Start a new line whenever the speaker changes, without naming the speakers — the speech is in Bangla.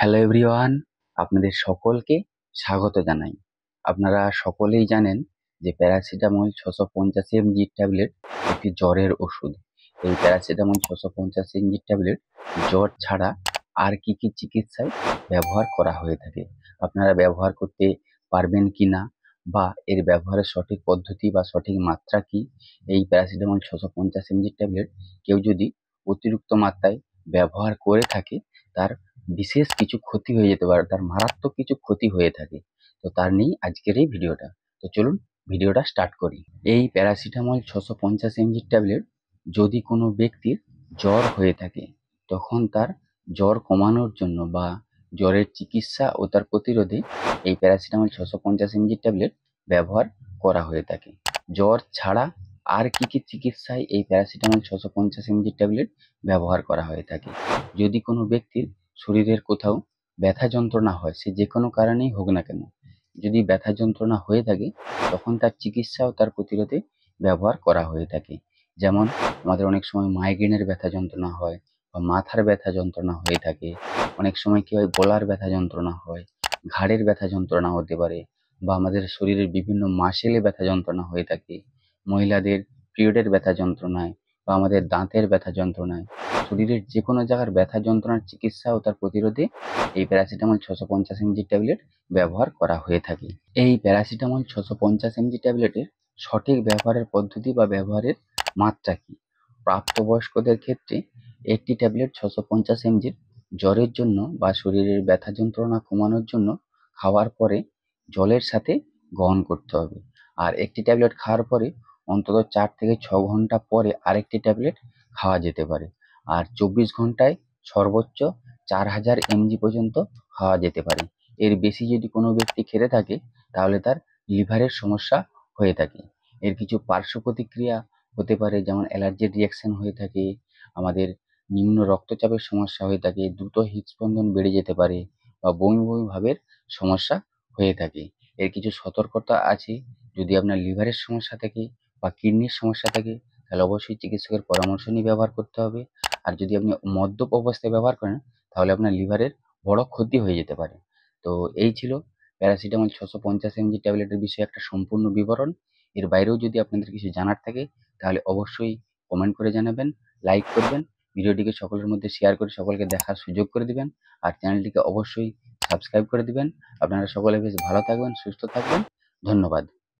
হ্যালো এভরিওয়ান, আপনাদের সকলকে স্বাগত জানাই। আপনারা সকলেই জানেন যে প্যারাসিটামল 650 mg ট্যাবলেট একটি জ্বরের ওষুধ। এই প্যারাসিটামল 650 mg ট্যাবলেট জ্বর ছাড়া আর কি কি চিকিৎসায় ব্যবহার করা হয়ে থাকে, আপনারা ব্যবহার করতে পারবেন কিনা বা এর ব্যবহারের সঠিক পদ্ধতি বা সঠিক মাত্রা কি। এই প্যারাসিটামল 650 mg ট্যাবলেট কেউ যদি অতিরিক্ত মাত্রায় ব্যবহার করে থাকে, তার বিশেষ কিছু ক্ষতি হয়ে যেতে পারে, তার মারাত্মক কিছু ক্ষতি হয়ে থাকে। তো তার নিয়েই আজকের এই ভিডিওটা। তো চলুন ভিডিওটা স্টার্ট করি। এই প্যারাসিটামল 650 mg ট্যাবলেট যদি কোনো ব্যক্তির জ্বর হয়ে থাকে, তখন তার জ্বর কমানোর জন্য বা জ্বরের চিকিৎসা ও তার প্রতিরোধে এই প্যারাসিটামল 650 mg ট্যাবলেট ব্যবহার করা হয়ে থাকে। জ্বর ছাড়া আর কি কি চিকিৎসায় এই প্যারাসিটামল 650 mg ট্যাবলেট ব্যবহার করা হয়ে থাকে? যদি কোনো ব্যক্তির শরীরের কোথাও ব্যথা যন্ত্রণা হয়, সে যে কোনো কারণেই হোক না কেন, যদি ব্যথা যন্ত্রণা হয়ে থাকে, তখন তার চিকিৎসা ও তার প্রতিরোধে ব্যবহার করা হয়ে থাকে। যেমন আমাদের অনেক সময় মাইগ্রেনের ব্যথা যন্ত্রণা হয় বা মাথার ব্যথা যন্ত্রণা হয়ে থাকে। অনেক সময় কি হয়, গলার ব্যথা যন্ত্রণা হয়, ঘাড়ের ব্যথা যন্ত্রণা হতে পারে, বা আমাদের শরীরের বিভিন্ন মাসেলে ব্যথা যন্ত্রণা হয়ে থাকে। মহিলাদের পিরিয়ডের ব্যথা যন্ত্রণায় বা আমাদের দাঁতের ব্যথা যন্ত্রণায়, শরীরের যে কোনো জায়গার ব্যথা যন্ত্রণার চিকিৎসা ও তার প্রতিরোধে এই প্যারাসিটামল 650 mg ট্যাবলেট ব্যবহার করা হয়ে থাকে। এই প্যারাসিটামল 650 mg ট্যাবলেটের সঠিক ব্যবহারের পদ্ধতি বা ব্যবহারের মাত্রা কি? প্রাপ্তবয়স্কদের ক্ষেত্রে একটি ট্যাবলেট 650 mg জ্বরের জন্য বা শরীরের ব্যথা যন্ত্রণা কমানোর জন্য খাওয়ার পরে জলের সাথে গ্রহণ করতে হবে। আর একটি ট্যাবলেট খাওয়ার পরে অন্তত 4 থেকে 6 ঘন্টা পরে আরেকটি ট্যাবলেট খাওয়া যেতে পারে। আর 24 ঘন্টায় সর্বোচ্চ 4000 mg পর্যন্ত খাওয়া যেতে পারে। এর বেশি যদি কোনো ব্যক্তি খেতে থাকে, তাহলে তার লিভারের সমস্যা হয়ে থাকে। এর কিছু পার্শ্ব প্রতিক্রিয়া হতে পারে, যেমন অ্যালার্জির রিয়াকশন হয়ে থাকে, আমাদের নিম্ন রক্তচাপের সমস্যা হয়ে থাকে, দ্রুত হৃদস্পন্দন বেড়ে যেতে পারে, বা বমি বমি ভাবের সমস্যা হয়ে থাকে। এর কিছু সতর্কতা আছে। যদি আপনার লিভারের সমস্যা থাকে বা কিডনির সমস্যা থাকে, তাহলে অবশ্যই চিকিৎসকের পরামর্শ নিয়ে ব্যবহার করতে হবে। আর যদি আপনি মদ্যপ অবস্থায় ব্যবহার করেন, তাহলে আপনার লিভারের বড় ক্ষতি হয়ে যেতে পারে। তো এই ছিল প্যারাসিটামল 650 mg ট্যাবলেটের বিষয়ে একটা সম্পূর্ণ বিবরণ। এর বাইরেও যদি আপনাদের কিছু জানার থাকে, তাহলে অবশ্যই কমেন্ট করে জানাবেন, লাইক করবেন, ভিডিওটিকে সকলের মধ্যে শেয়ার করে সকলকে দেখার সুযোগ করে দিবেন। আর চ্যানেলটিকে অবশ্যই সাবস্ক্রাইব করে দিবেন। আপনারা সকলে বেশ ভালো থাকবেন, সুস্থ থাকবেন। ধন্যবাদ।